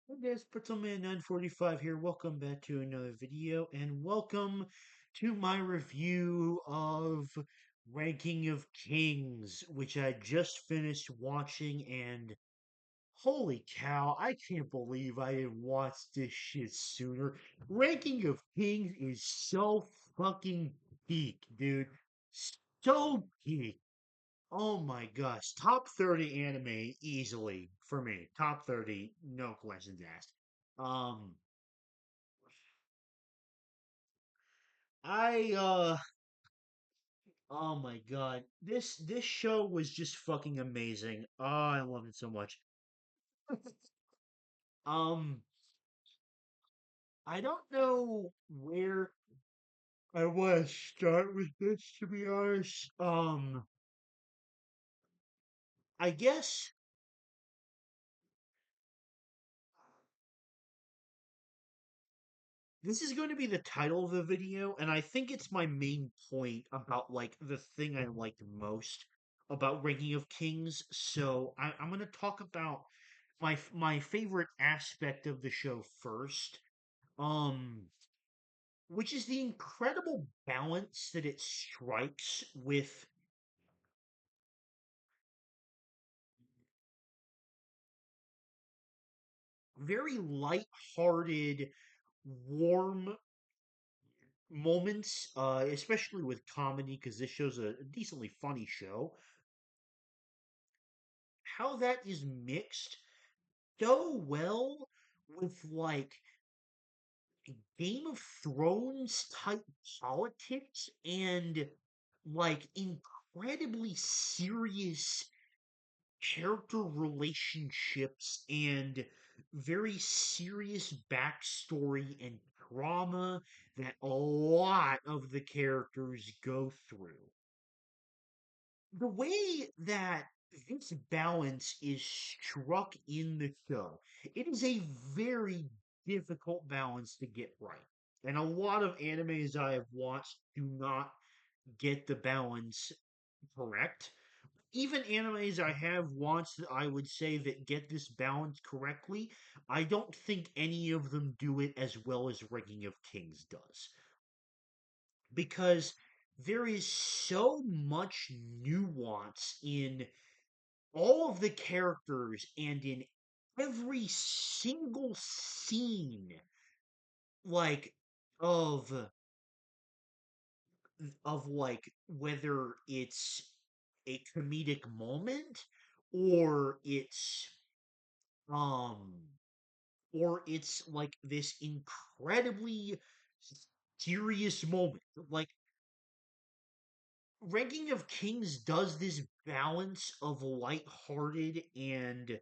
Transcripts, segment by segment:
Hey guys, Pretzelman 945 here. Welcome back to another video, and welcome to my review of Ranking of Kings, which I just finished watching, and holy cow, I can't believe I didn't watch this shit sooner. Ranking of Kings is so fucking peak, dude. So peak. Oh my gosh. Top 30 anime easily for me. Top 30, no questions asked. Um I oh my god. This show was just fucking amazing. Oh, I love it so much. Um I don't know where I want to start with this, to be honest. I guess this is going to be the title of the video, and I think it's my main point about like the thing I liked most about Ranking of Kings. So I'm going to talk about my favorite aspect of the show first, um, which is the incredible balance that it strikes with very light-hearted, warm moments, especially with comedy, because this show's a decently funny show. How that is mixed so well with like Game of Thrones type politics and like incredibly serious character relationships and very serious backstory and trauma that a lot of the characters go through. The way that this balance is struck in the show, it is a very difficult balance to get right. And a lot of animes I have watched do not get the balance correct. Even animes I have watched that I would say that get this balance correctly, I don't think any of them do it as well as Ranking of Kings does. Because there is so much nuance in all of the characters and in every single scene, like of like whether it's a comedic moment or um it's like this incredibly serious moment. Like Ranking of Kings does this balance of lighthearted and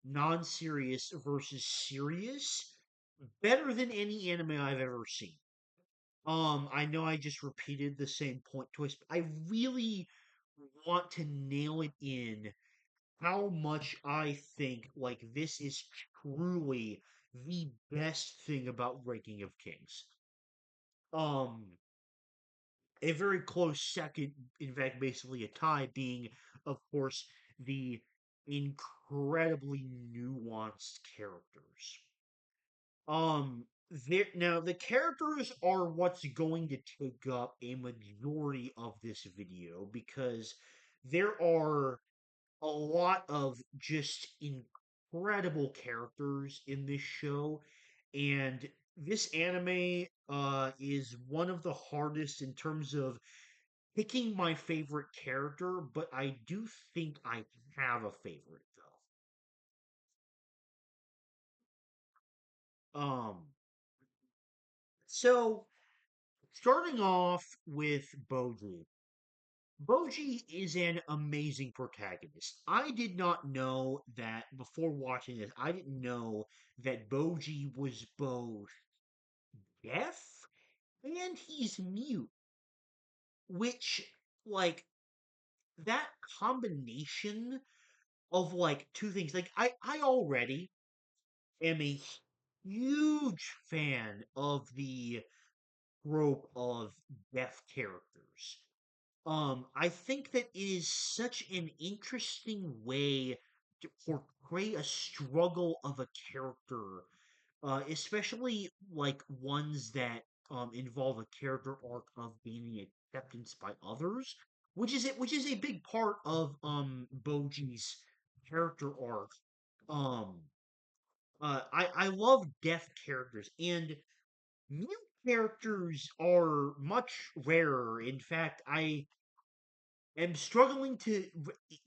non-serious versus serious better than any anime I've ever seen. I know I just repeated the same point twice, but I really want to nail it in how much I think like this is truly the best thing about Ranking of Kings. Um, a very close second, in fact, basically a tie, being, of course, the incredibly nuanced characters. There now the characters are what's going to take up a majority of this video because there are a lot of just incredible characters in this show, and this anime is one of the hardest in terms of picking my favorite character, but I do think I have a favorite though. So starting off with Boji. Boji is an amazing protagonist. I did not know that before watching this. I didn't know that Boji was both deaf and he's mute, which like that combination of like two things. Like I already am a huge fan of the trope of deaf characters. I think that it is such an interesting way to portray a struggle of a character, especially like ones that involve a character arc of gaining acceptance by others, which is a big part of Boji's character arc. Um, I love deaf characters, and mute characters are much rarer. In fact, I am struggling to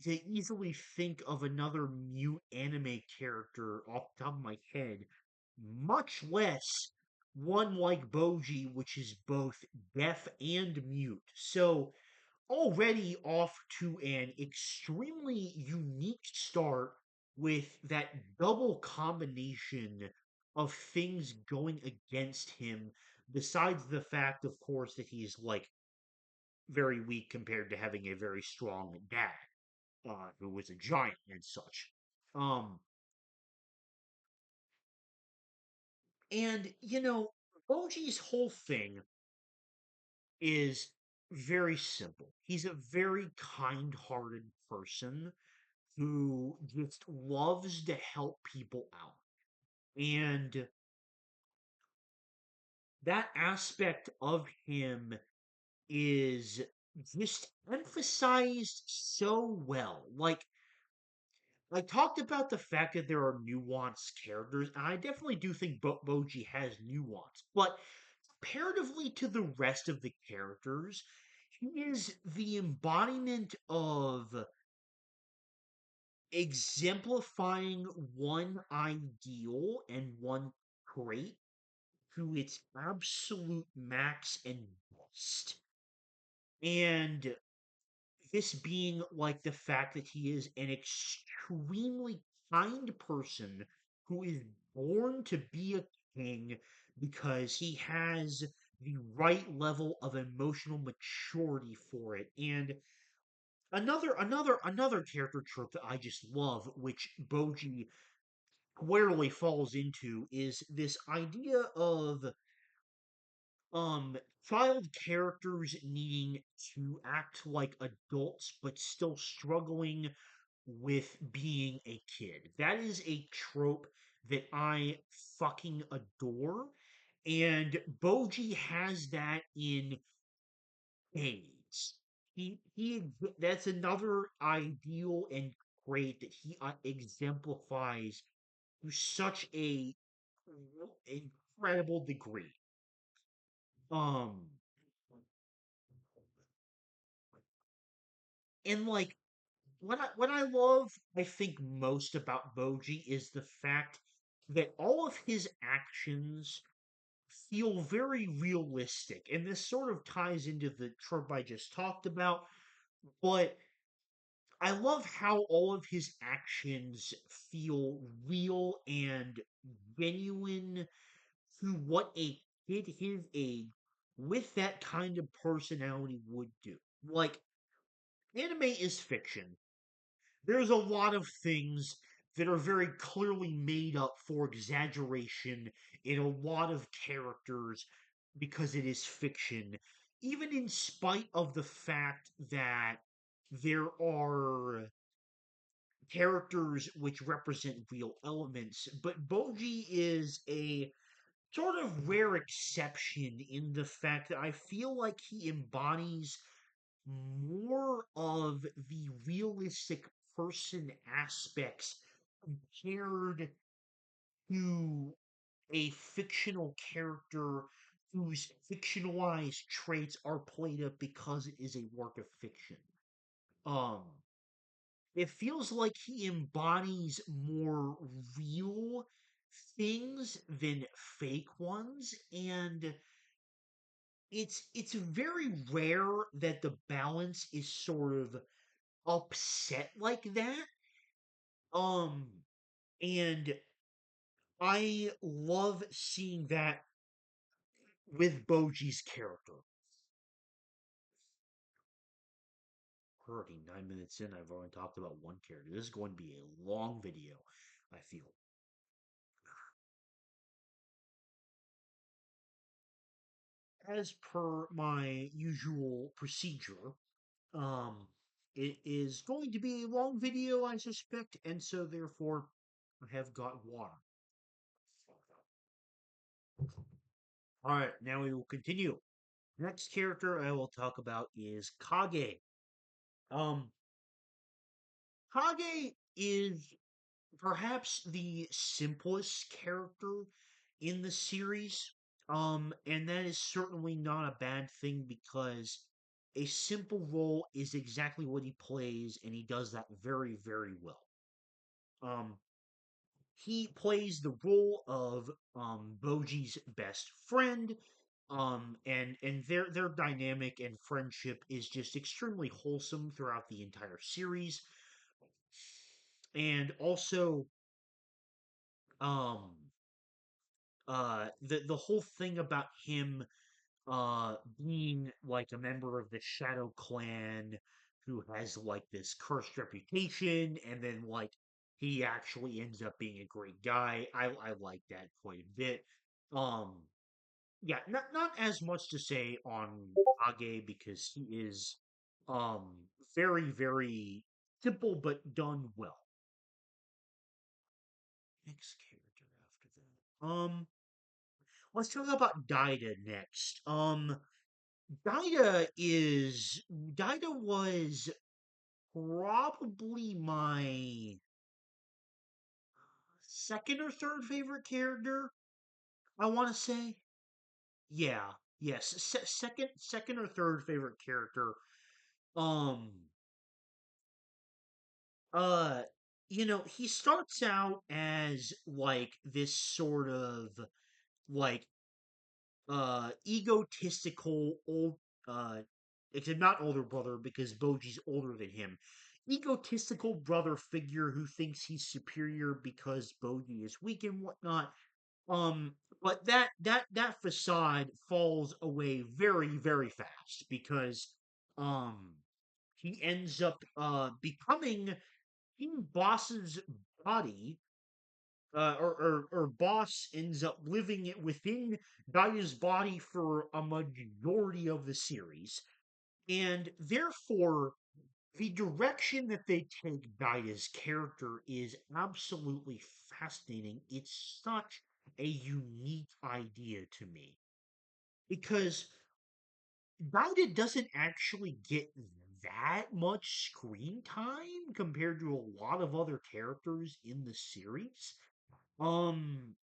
easily think of another mute anime character off the top of my head, much less one like Boji, which is both deaf and mute. So already off to an extremely unique start with that double combination of things going against him, besides the fact, of course, that he's like very weak compared to having a very strong dad, who was a giant and such. Um, and Boji's whole thing is very simple. He's a very kind-hearted person who just loves to help people out. And that aspect of him is just emphasized so well. Like, I talked about the fact that there are nuanced characters, and I definitely do think Boji has nuance, but comparatively to the rest of the characters, he is the embodiment of exemplifying one ideal and one trait to its absolute max and best. And this being like the fact that he is an extremely kind person who is born to be a king because he has the right level of emotional maturity for it. And another character trope that I just love, which Boji squarely falls into, is this idea of um child characters needing to act like adults but still struggling with being a kid. That is a trope that I fucking adore, and Boji has that in spades. That's another ideal and trait that he exemplifies to such a incredible degree. Um, and like what I love, I think most about Boji is the fact that all of his actions feel very realistic, and this sort of ties into the trope I just talked about. But I love how all of his actions feel real and genuine to what a kid his age with that kind of personality would do. Like, anime is fiction. There's a lot of things that are very clearly made up for exaggeration in a lot of characters because it is fiction, even in spite of the fact that there are characters which represent real elements. But Boji is a sort of rare exception in the fact that I feel like he embodies more of the realistic person aspects compared to a fictional character whose fictionalized traits are played up because it is a work of fiction. Um, it feels like he embodies more real things than fake ones, and it's very rare that the balance is sort of upset like that. Um, and I love seeing that with Boji's character. Already 9 minutes in, I've only talked about one character. This is going to be a long video, I feel. As per my usual procedure, um, it is going to be a long video, I suspect, and so therefore I have got water. All right, now we will continue. Next character I will talk about is Kage. Um, Kage is perhaps the simplest character in the series. And that is certainly not a bad thing because a simple role is exactly what he plays, and he does that very, very well. Um, he plays the role of Boji's best friend, and their dynamic and friendship is just extremely wholesome throughout the entire series, and also um the whole thing about him being like a member of the Shadow Clan who has like this cursed reputation, and then like he actually ends up being a great guy. I like that quite a bit. Um yeah, not as much to say on Kage because he is um very, very simple but done well. Next character after that. Let's talk about Daida next. Daida was probably my second or third favorite character. I want to say, yeah, yes, second or third favorite character. Um, uh, he starts out as like this sort of like egotistical old uh except not older brother because Boji's older than him. Egotistical brother figure who thinks he's superior because Boji is weak and whatnot. But that facade falls away very, very fast because um he ends up becoming King Boss's body, or Boss ends up living it within Gaia's body for a majority of the series, and therefore the direction that they take Gaia's character is absolutely fascinating. It's such a unique idea to me because Gaia doesn't actually get that much screen time compared to a lot of other characters in the series. Um,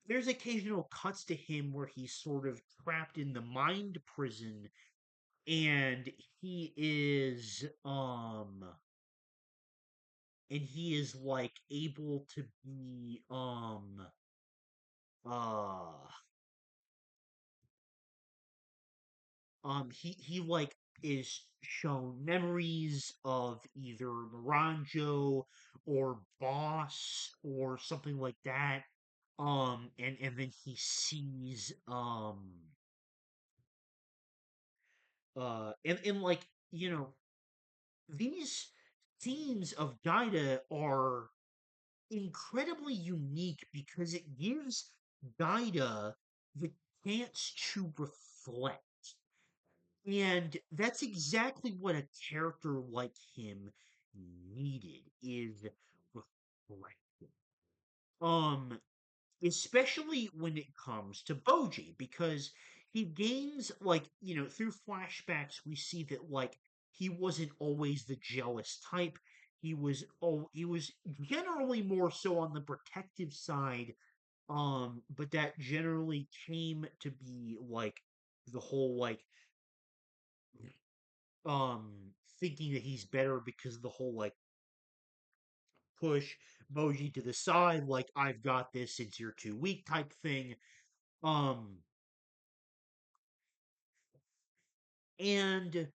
there's occasional cuts to him where he's sort of trapped in the mind prison, and he is like able to be uh he like is shown memories of either Naranjo or Boss or something like that. And then he sees and like, these scenes of Gaida are incredibly unique because it gives Gaida the chance to reflect. And that's exactly what a character like him needed, is reflection. Um, Especially when it comes to Boji, because he gains, like, through flashbacks we see that like he wasn't always the jealous type. He was generally more so on the protective side, but that generally came to be like the whole like thinking that he's better because of the whole like push Boji to the side, like I've got this since you're too weak type thing. Um and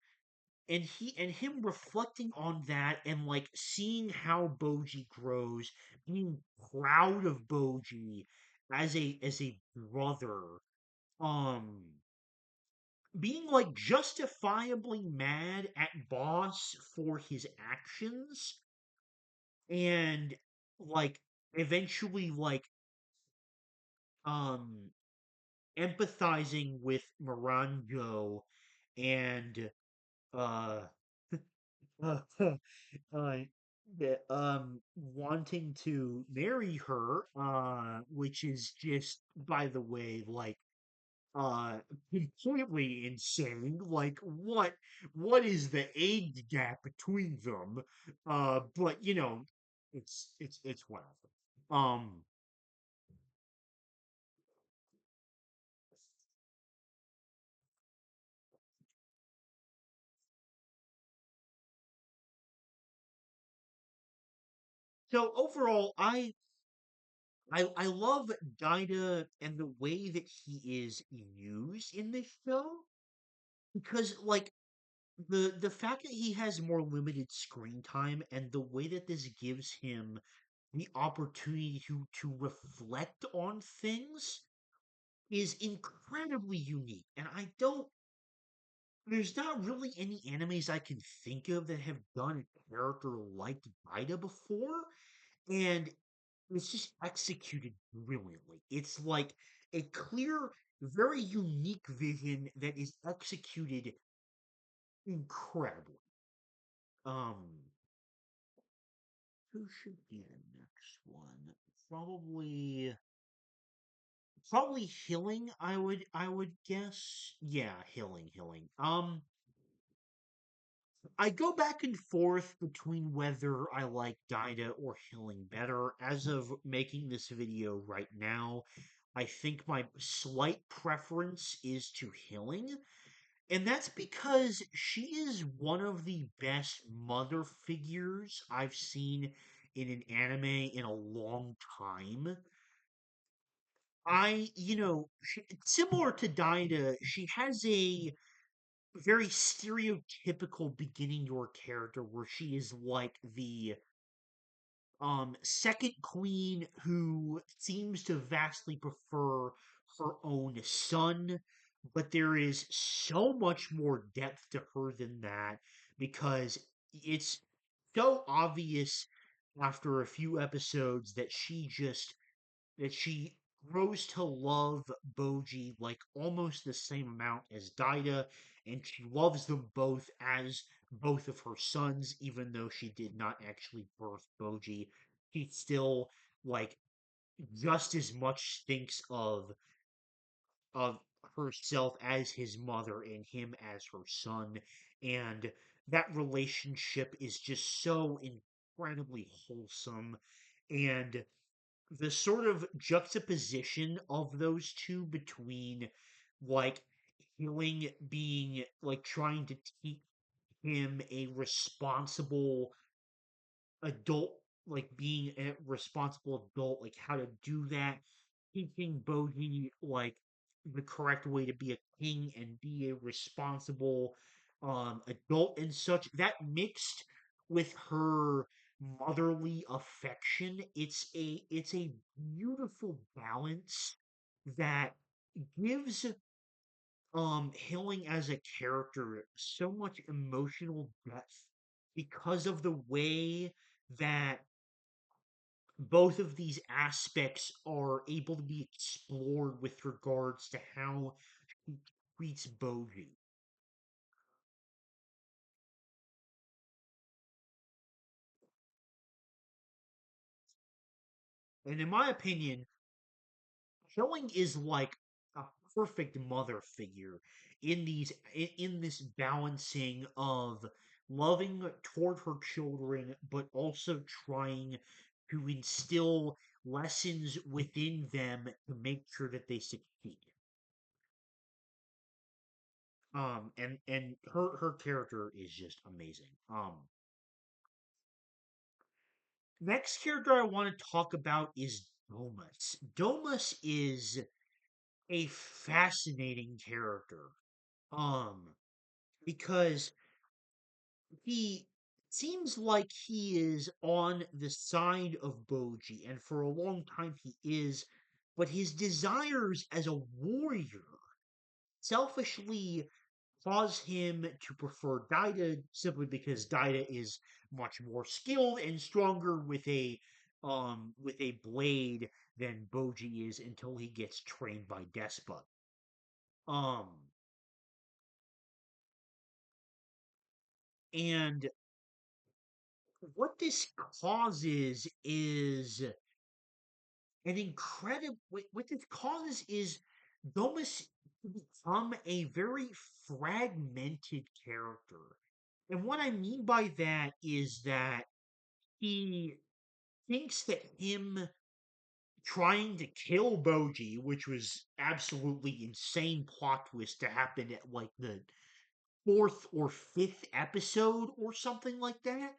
him reflecting on that and like seeing how Boji grows, being proud of Boji as a brother, um being like justifiably mad at Boss for his actions, and like eventually like um empathizing with Morango, and uh uh, uh, wanting to marry her, which is just, by the way, like, uh, completely insane. Like, what is the age gap between them? But it's whatever. Um, so overall, I love Dinah and the way that he is used in this show because, like, the fact that he has more limited screen time and the way that this gives him the opportunity to reflect on things is incredibly unique. And I don't there's not really any animes I can think of that have done a character like Gaida before, and it's just executed brilliantly. It's like a clear, very unique vision that is executed incredibly. Um, who should be the next one? Probably Hilling, I would guess. Yeah, Hilling. I go back and forth between whether I like Dinah or Hilling better. As of making this video right now, I think my slight preference is to Hilling, and that's because she is one of the best mother figures I've seen in an anime in a long time. Similar to Dinah, she has a very stereotypical beginning your character where she is like the second queen who seems to vastly prefer her own son, but there is so much more depth to her than that because it's so obvious after a few episodes that she grows to love Boji like almost the same amount as Daida, and she loves them both as both of her sons, even though she did not actually birth Boji. She still like just as much thinks of herself as his mother and him as her son, and that relationship is just so incredibly wholesome and the sort of juxtaposition of those two between like Healing being like trying to teach him a responsible adult, like being a responsible adult, like how to do that, teaching Boji like the correct way to be a king and be a responsible adult and such. That mixed with her motherly affection, it's a beautiful balance that gives Healing as a character so much emotional depth because of the way that both of these aspects are able to be explored with regards to how he treats Boji. And in my opinion, Healing is like a perfect mother figure in this balancing of loving toward her children, but also trying to instill lessons within them to make sure that they succeed. And her character is just amazing. Next character I want to talk about is Domus. Domus is a fascinating character. Um, because he seems like he is on the side of Boji, and for a long time he is, but his desires as a warrior selfishly cause him to prefer Daida simply because Daida is much more skilled and stronger with a blade than Boji is until he gets trained by Despot. Um and what this causes is an incredible. What this causes is Domus to become a very fragmented character. And what I mean by that is that he thinks that him trying to kill Boji, which was absolutely insane plot twist to happen at like the fourth or fifth episode or something like that.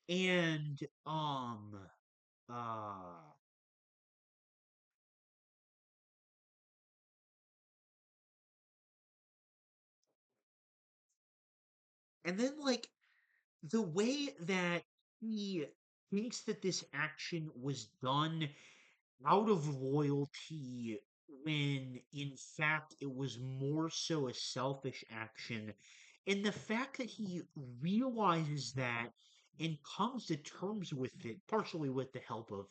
And uh and then like the way that he thinks that this action was done out of loyalty when in fact it was more so a selfish action. And the fact that he realizes that and comes to terms with it, partially with the help of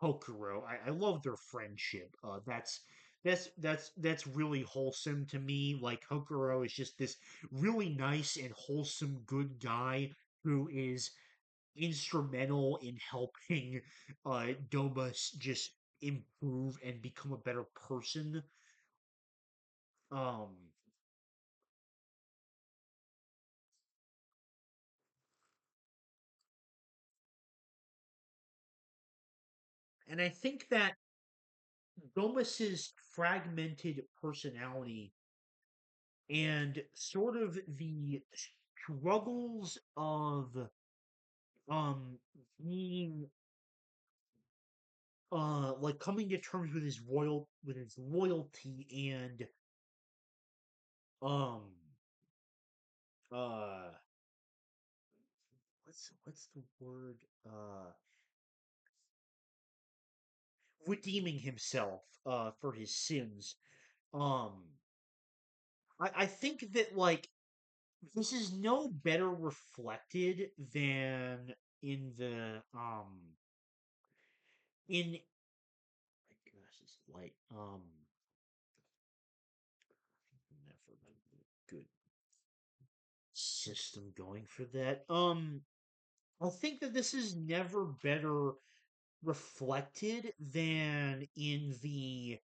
Hokuro. I love their friendship. That's really wholesome to me. Like Hokuro is just this really nice and wholesome good guy who is instrumental in helping Domus just improve and become a better person. Um, and I think that Domus's fragmented personality and sort of the struggles of um being like coming to terms with his loyalty and um uh what's the word redeeming himself for his sins. Um I think that like this is no better reflected than in the in my gosh, this light never been a good system going for that. I think that this is never better reflected than in the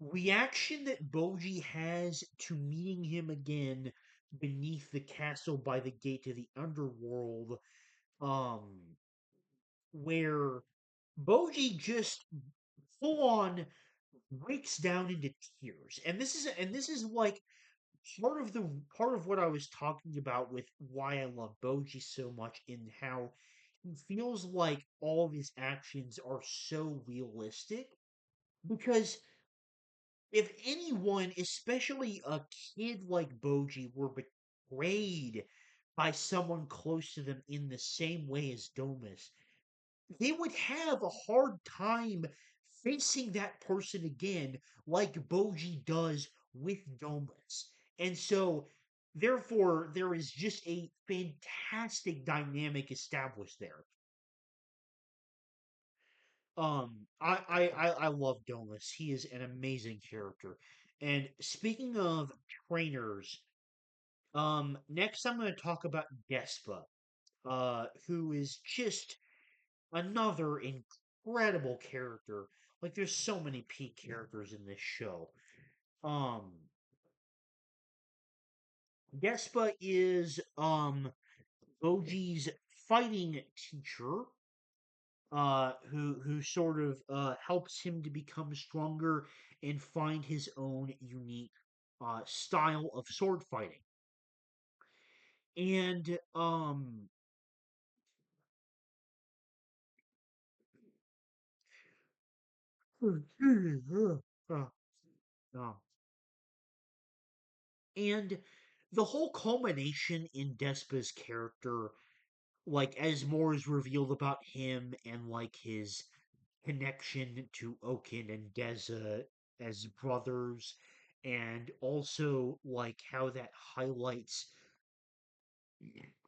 reaction that Boji has to meeting him again beneath the castle by the gate to the underworld, um, where Boji just full on breaks down into tears. And this is like part of what I was talking about with why I love Boji so much in how he feels like all of his actions are so realistic because if anyone, especially a kid like Boji, were betrayed by someone close to them in the same way as Domus, they would have a hard time facing that person again, like Boji does with Domus. And so, therefore, there is just a fantastic dynamic established there. I love Domus. He is an amazing character. And speaking of trainers, next I'm going to talk about Despa, who is just another incredible character. Like there's so many peak characters in this show. Um, Despa is Boji's fighting teacher, who sort of helps him to become stronger and find his own unique style of sword fighting. And uh, and the whole culmination in Despa's character, like as more is revealed about him and like his connection to Okin and Deza as brothers, and also like how that highlights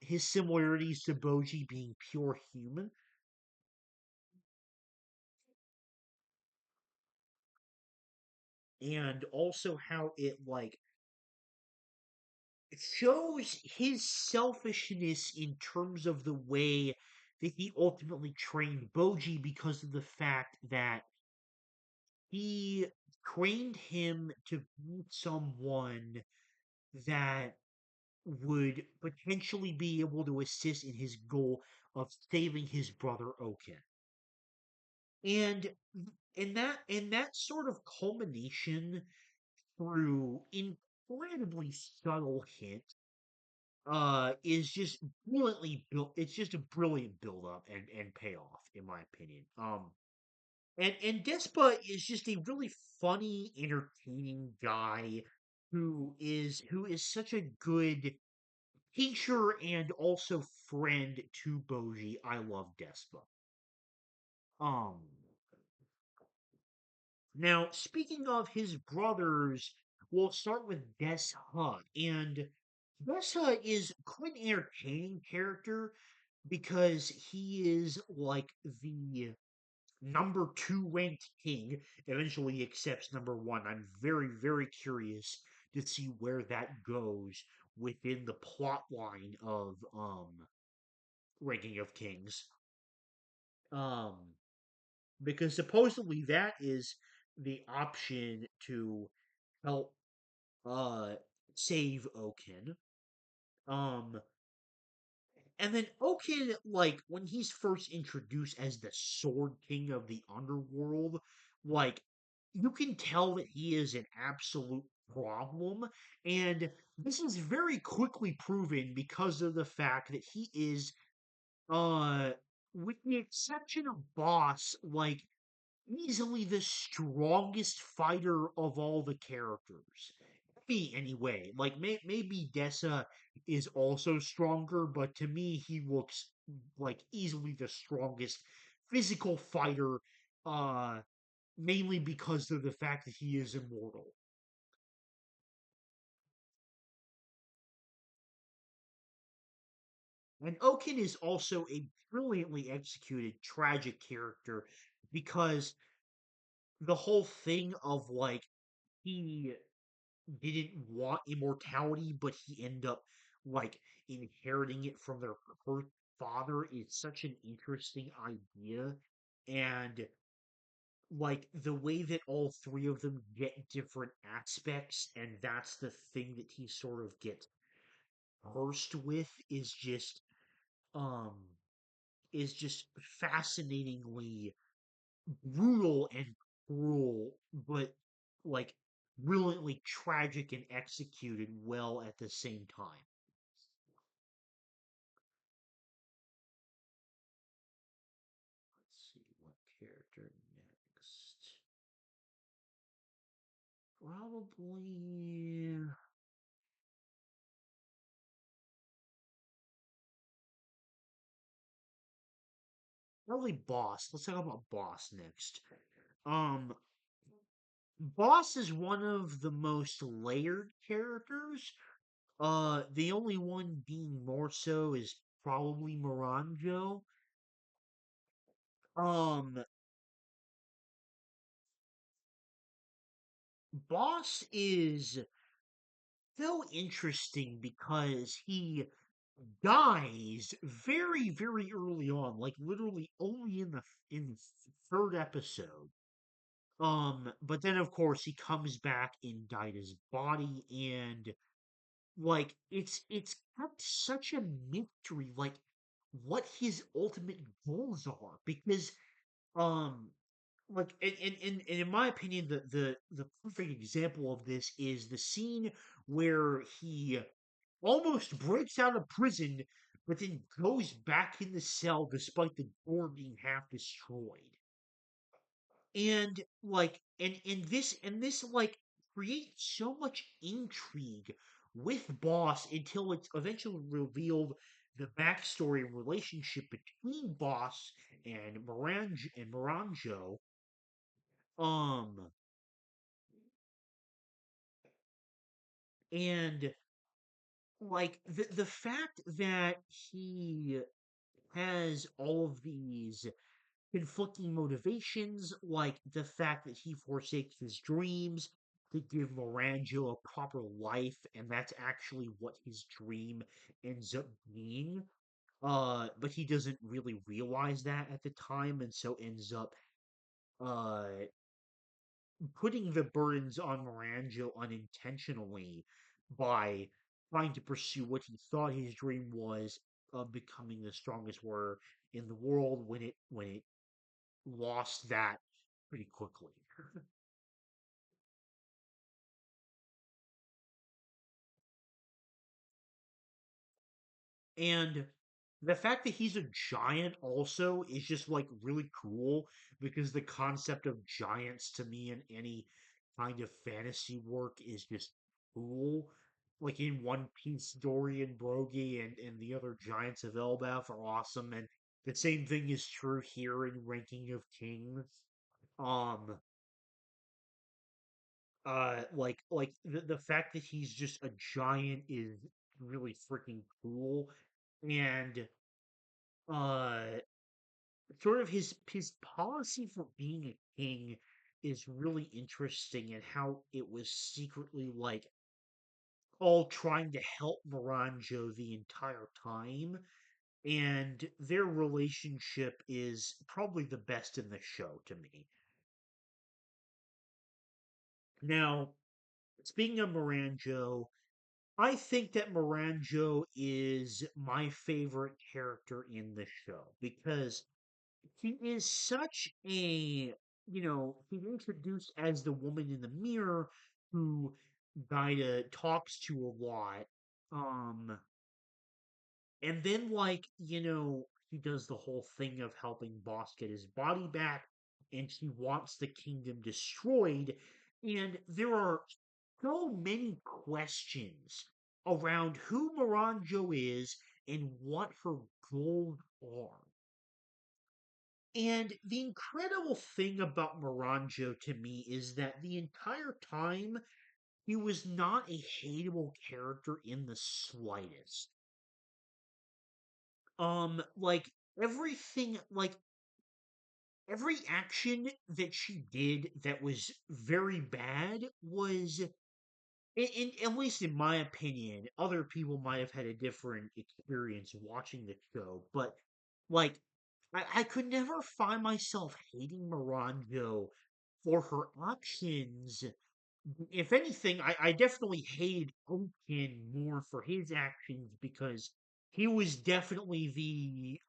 his similarities to Boji being pure human, and also how it like shows his selfishness in terms of the way that he ultimately trained Boji because of the fact that he trained him to be someone that would potentially be able to assist in his goal of saving his brother Okin. And in that sort of culmination through incredibly subtle hints, is just brilliantly built. It's just a brilliant build up and payoff, in my opinion. And Despa is just a really funny, entertaining guy who is such a good teacher and also friend to Boji. I love Despa. Um, Now speaking of his brothers, we'll start with Desha, and Desha is quite an entertaining character because he is like the number two ranked king, eventually accepts number one. I'm very, very curious to see where that goes within the plot line of Ranking of Kings. Um because supposedly that is the option to help uh save Okin. Um And then Okin, like, when he's first introduced as the Sword King of the Underworld, like, you can tell that he is an absolute problem. And this is very quickly proven because of the fact that he is, uh, with the exception of Boss, like, easily the strongest fighter of all the characters. Me, anyway. Like, maybe Dessa is also stronger, but to me, he looks like easily the strongest physical fighter, uh, mainly because of the fact that he is immortal. And Okin is also a brilliantly executed tragic character because the whole thing of like he didn't want immortality, but he ended up like inheriting it from her father is such an interesting idea. And like the way that all three of them get different aspects, and that's the thing that he sort of gets cursed with um is just fascinatingly brutal and cruel, but like brilliantly tragic and executed well at the same time. Let's see what character next. Probably Boss. Let's talk about Boss next. Um, Boss is one of the most layered characters. The only one being more so is probably Moranjo. Um, Boss is so interesting because he dies very, very early on, like literally only in the third episode. But then of course he comes back in Daida's body, and like it's kept such a mystery, like what his ultimate goals are, because um like and in my opinion the perfect example of this is the scene where he almost breaks out of prison but then goes back in the cell despite the door being half destroyed. And like creates so much intrigue with Boss until it's eventually revealed the backstory and relationship between Boss and Moranjo. Um and like the fact that he has all of these conflicting motivations, like the fact that he forsakes his dreams, to give Moranjo a proper life, and that's actually what his dream ends up being. But he doesn't really realize that at the time, and so ends up uh putting the burdens on Moranjo unintentionally by trying to pursue what he thought his dream was of becoming the strongest warrior in the world when it lost that pretty quickly. And the fact that he's a giant also is just like really cool because the concept of giants to me in any kind of fantasy work is just cool. Like in One Piece, Dorian Broggy and the other giants of Elbaf are awesome, and the same thing is true here in Ranking of Kings. Um, like the fact that he's just a giant is really freaking cool, and uh sort of his policy for being a king is really interesting and how it was secretly like all trying to help Moranjo the entire time, and their relationship is probably the best in the show to me. Now, speaking of Moranjo, I think that Moranjo is my favorite character in the show because he is such a, he's introduced as the woman in the mirror who Gaida talks to a lot. Um, and then, like, he does the whole thing of helping Boss get his body back, and she wants the kingdom destroyed. And there are so many questions around who Moranjo is and what her goals are. And the incredible thing about Moranjo to me is that the entire time he was not a hateable character in the slightest. Like like every action that she did that was very bad was at least in my opinion, other people might have had a different experience watching the show, but like I could never find myself hating Moranjo for her actions. If anything, I definitely hated Oaken more for his actions because he was definitely the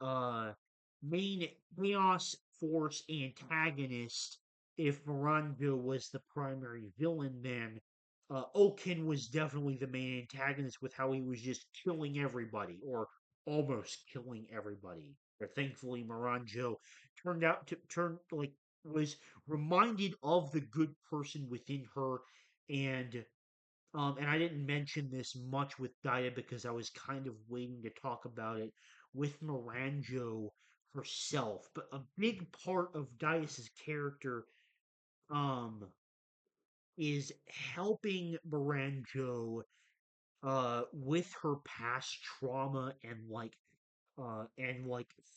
main Chaos Force antagonist. If Moranjo was the primary villain, then Oaken was definitely the main antagonist with how he was just killing everybody or almost killing everybody. But thankfully, Moranjo turned out to turn like was reminded of the good person within her, and I didn't mention this much with Gaia because I was kind of waiting to talk about it with Moranjo herself. But a big part of Gaius's character um is helping Moranjo with her past trauma and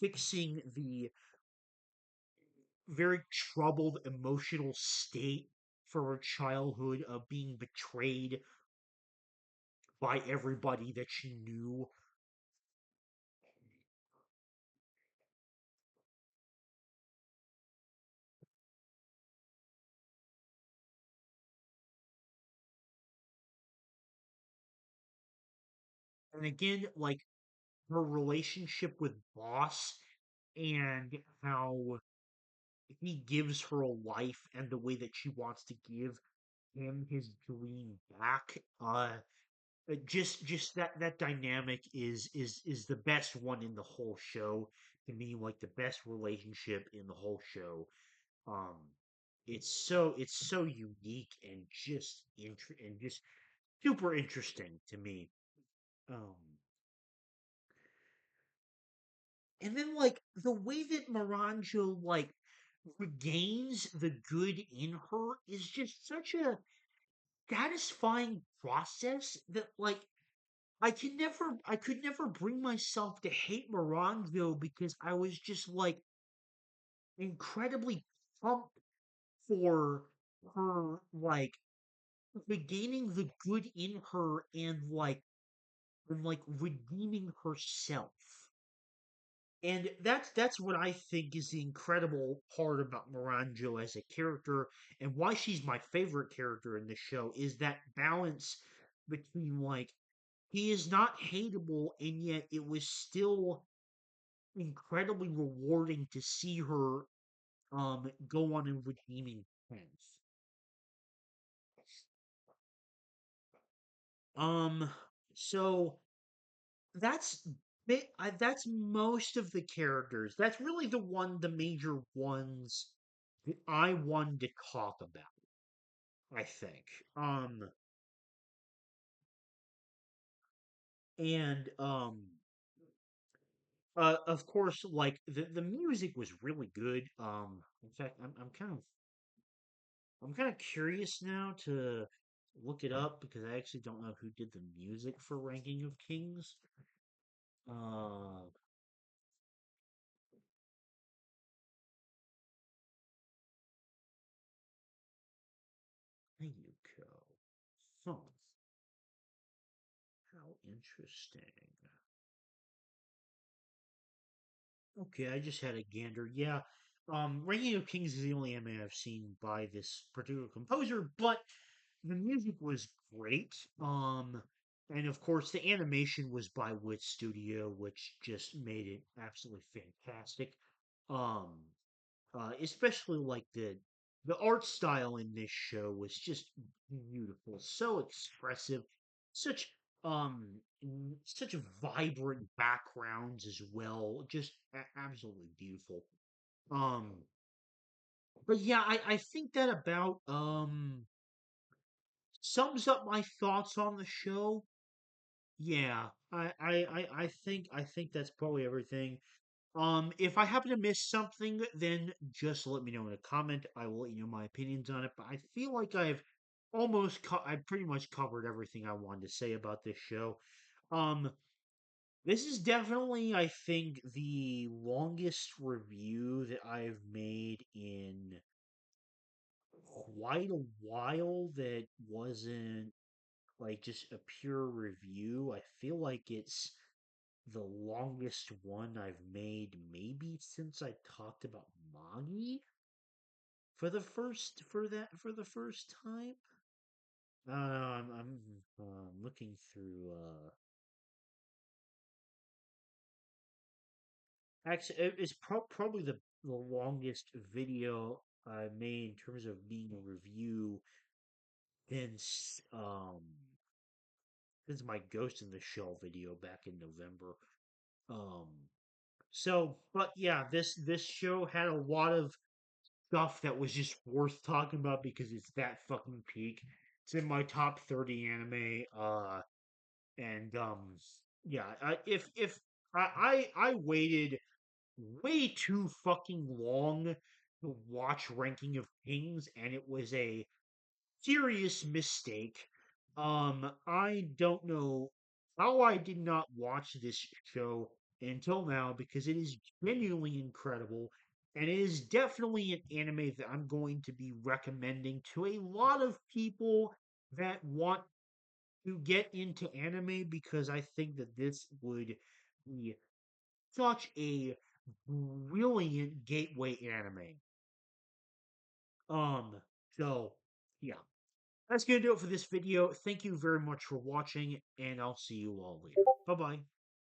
fixing the very troubled emotional state for her childhood of being betrayed by everybody that she knew. And again, like her relationship with Boss and how he gives her a life and the way that she wants to give him his dream back. Just that dynamic is the best one in the whole show to me. Like the best relationship in the whole show. Um, it's so unique and just super interesting to me. Um, and then like the way that Moranjo like regains the good in her is just such a satisfying process that like I could never bring myself to hate Moranjo because I was just like incredibly pumped for her like regaining the good in her and redeeming herself. And that's what I think is the incredible part about Miranjo as a character, and why she's my favorite character in the show, is that balance between he is not hateable, and yet it was still incredibly rewarding to see her go on and redeeming things. Um, so that's that's most of the characters. That's really the major ones that I wanted to talk about, I think. And of course, the music was really good. In fact, I'm kind of curious now to look it up because I actually don't know who did the music for Ranking of Kings. Uh, Ayuko. Huh. How interesting. Okay, I just had a gander. Yeah, Ranking of Kings is the only anime I've seen by this particular composer, but the music was great. And of course, the animation was by Wit Studio, which just made it absolutely fantastic. Um, Especially the art style in this show was just beautiful, so expressive, such such vibrant backgrounds as well, just absolutely beautiful. Um, but yeah, I think that about sums up my thoughts on the show. Yeah, I think that's probably everything. If I happen to miss something, then just let me know in a comment. I will let you know my opinions on it. But I feel like I've pretty much covered everything I wanted to say about this show. Um, this is definitely, I think, the longest review that I've made in quite a while that wasn't just a pure review. I feel like it's the longest one I've made maybe since I talked about Magi for the first time. I'm looking through. Actually, it's probably the longest video I made in terms of being a review since since my Ghost in the Shell video back in November. Um, but yeah, this show had a lot of stuff that was just worth talking about because it's that fucking peak. It's in my top 30 anime. And yeah, if I waited way too fucking long to watch Ranking of Kings, and it was a serious mistake. I don't know how I did not watch this show until now because it is genuinely incredible, and it is definitely an anime that I'm going to be recommending to a lot of people that want to get into anime because I think that this would be such a brilliant gateway anime. Um, so yeah. That's going to do it for this video. Thank you very much for watching, and I'll see you all later. Bye bye.